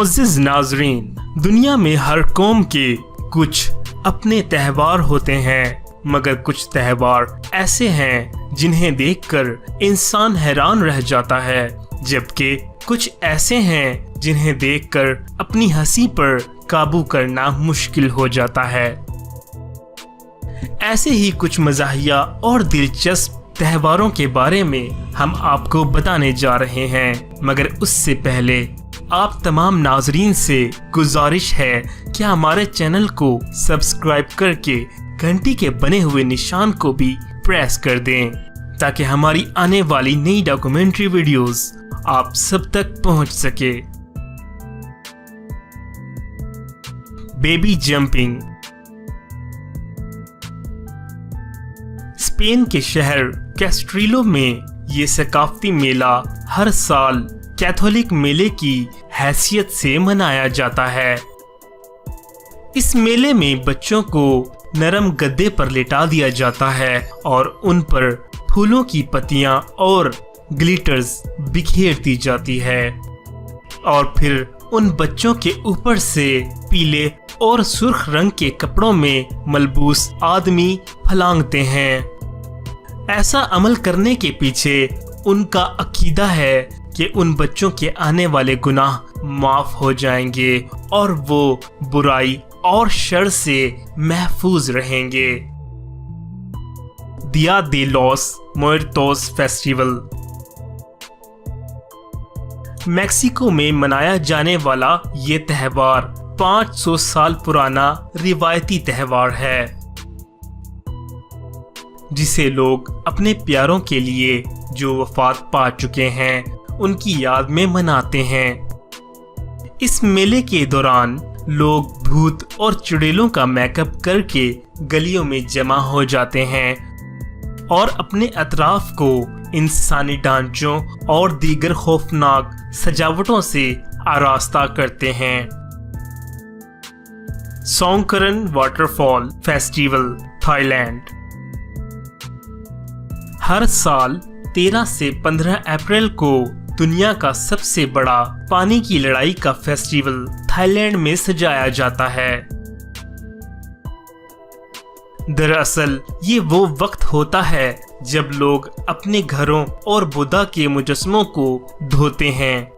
मुअज़्ज़िज़ नाज़रीन, दुनिया में हर कौम के कुछ अपने त्यौहार होते हैं, मगर कुछ त्यौहार ऐसे हैं जिन्हें देखकर इंसान हैरान रह जाता है, जबकि कुछ ऐसे हैं जिन्हें देखकर अपनी हंसी पर काबू करना मुश्किल हो जाता है। ऐसे ही कुछ मज़ाहिया और दिलचस्प त्योहारों के बारे में हम आपको बताने जा रहे हैं, मगर उससे पहले आप तमाम नाजरीन से गुजारिश है कि हमारे चैनल को सब्सक्राइब करके घंटी के बने हुए निशान को भी प्रेस कर दें, ताकि हमारी आने वाली नई डॉक्यूमेंट्री वीडियोस आप सब तक पहुंच सके। Baby jumping. स्पेन के शहर कैस्ट्रिलो में ये सकाफती मेला हर साल कैथोलिक मेले की हैसियत से मनाया जाता है। इस मेले में बच्चों को नरम गद्दे पर लिटा दिया जाता है और उन पर फूलों की पत्तियां और ग्लिटर्स बिखेर दी जाती है, और फिर उन बच्चों के ऊपर से पीले और सुर्ख रंग के कपड़ों में मलबूस आदमी फलांगते हैं। ऐसा अमल करने के पीछे उनका अकीदा है कि उन बच्चों के आने वाले गुनाह माफ हो जाएंगे और वो बुराई और शर से महफूज रहेंगे। दिया दे लॉस मुएर्तोस फेस्टिवल मेक्सिको में मनाया जाने वाला ये त्यौहार 500 साल पुराना रिवायती त्यौहार है, जिसे लोग अपने प्यारों के लिए जो वफात पा चुके हैं उनकी याद में मनाते हैं। इस मेले के दौरान लोग भूत और चुड़ैलों का मेकअप करके गलियों में जमा हो जाते हैं और अपने अतराफ को इंसानी ढांचों और दीगर खौफनाक सजावटों से आरास्ता करते हैं। सोंगकरन वाटरफॉल फेस्टिवल थाईलैंड। हर साल 13 से 15 अप्रैल को दुनिया का सबसे बड़ा पानी की लड़ाई का फेस्टिवल थाईलैंड में सजाया जाता है। दरअसल ये वो वक्त होता है जब लोग अपने घरों और बुद्धा के मुजस्समों को धोते हैं।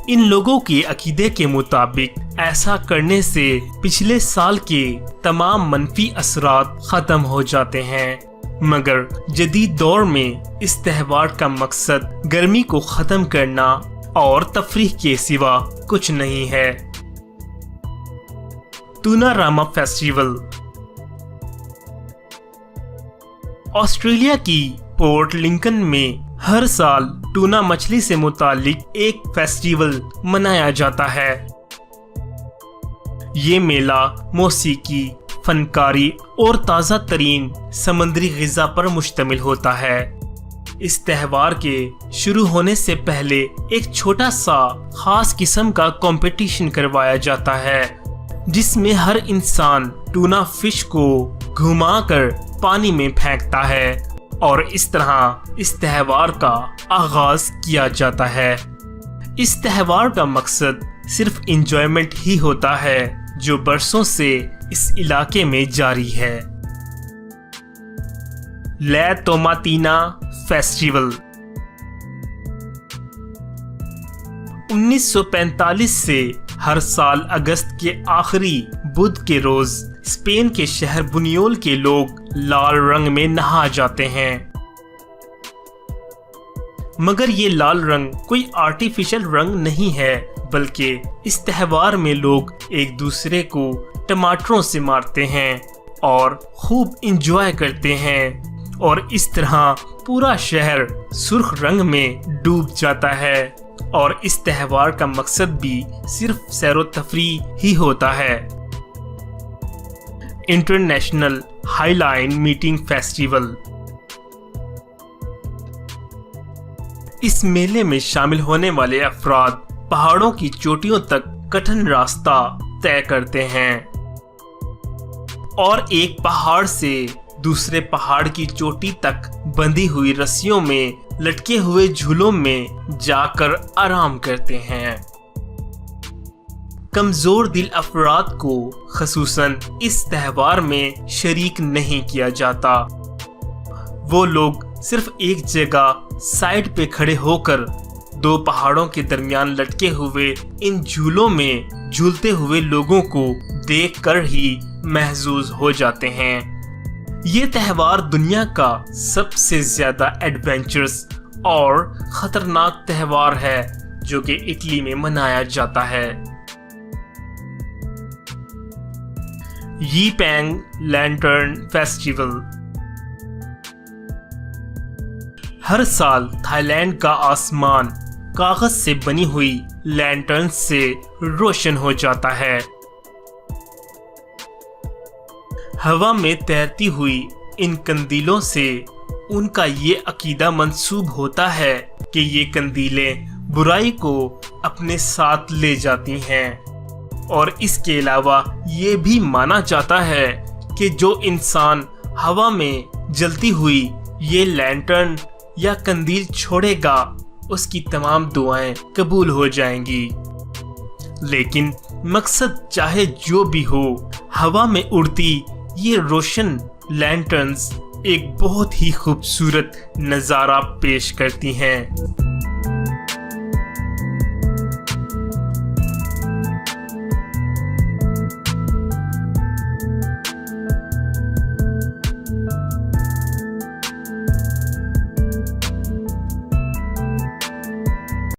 इन लोगों के अकीदे के मुताबिक ऐसा करने से पिछले साल के तमाम मनफी असरात खत्म हो जाते हैं, मगर जदीद दौर में इस त्यौहार का मकसद गर्मी को खत्म करना और तफरीह के सिवा कुछ नहीं है। टूनारामा फेस्टिवल। ऑस्ट्रेलिया की पोर्ट लिंकन में हर साल टूना मछली से मुतालिक एक फेस्टिवल मनाया जाता है। ये मेला मौसीकी, फनकारी और ताज़ा तरीन समंदरी ग़िज़ा पर मुश्तमिल होता है। इस त्यौहार के शुरू होने से पहले एक छोटा सा खास किस्म का कंपटीशन करवाया जाता है, जिसमें हर इंसान टूना फिश को घुमाकर पानी में फेंकता है और इस तरह इस त्यौहार का आगाज किया जाता है। इस त्यौहार का मकसद सिर्फ एंजॉयमेंट ही होता है, जो बरसों से इस इलाके में जारी है। La Tomatina festival. 1945 से हर साल अगस्त के आखिरी बुध के रोज स्पेन के शहर बुनियोल के लोग लाल रंग में नहा जाते हैं, मगर ये लाल रंग कोई आर्टिफिशियल रंग नहीं है, बल्कि इस त्यौहार में लोग एक दूसरे को टमाटरों से मारते हैं और खूब इंजॉय करते हैं, और इस तरह पूरा शहर सुर्ख रंग में डूब जाता है। और इस त्यौहार का मकसद भी सिर्फ सैरो तफरीह ही होता है। International highline meeting festival. इस मेले में शामिल होने वाले अफराद पहाड़ों की चोटियों तक कठिन रास्ता तय करते हैं और एक पहाड़ से दूसरे पहाड़ की चोटी तक बंधी हुई रस्सियों में लटके हुए झूलों में जाकर आराम करते हैं। کمزور دل افراد کو خصوصاً اس تہوار میں شریک نہیں کیا جاتا۔ وہ لوگ صرف ایک جگہ سائڈ پہ کھڑے ہو کر دو پہاڑوں کے درمیان لٹکے ہوئے ان جھولوں میں جھولتے ہوئے لوگوں کو دیکھ کر ہی محظوظ ہو جاتے ہیں۔ یہ تہوار دنیا کا سب سے زیادہ ایڈونچرس اور خطرناک تہوار ہے جو کہ اٹلی میں منایا جاتا ہے۔ ییپینگ لینٹرن فیسٹیول ہر سال تھائی لینڈ کا آسمان کاغذ سے بنی ہوئی لینٹرن سے روشن ہو جاتا ہے۔ ہوا میں تیرتی ہوئی ان قندیلوں سے ان کا یہ عقیدہ منسوب ہوتا ہے کہ یہ قندیلیں برائی کو اپنے ساتھ لے جاتی ہیں، اور اس کے علاوہ یہ بھی مانا جاتا ہے کہ جو انسان ہوا میں جلتی ہوئی یہ لینٹرن یا قندیل چھوڑے گا اس کی تمام دعائیں قبول ہو جائیں گی۔ لیکن مقصد چاہے جو بھی ہو، ہوا میں اڑتی یہ روشن لینٹرنز ایک بہت ہی خوبصورت نظارہ پیش کرتی ہیں۔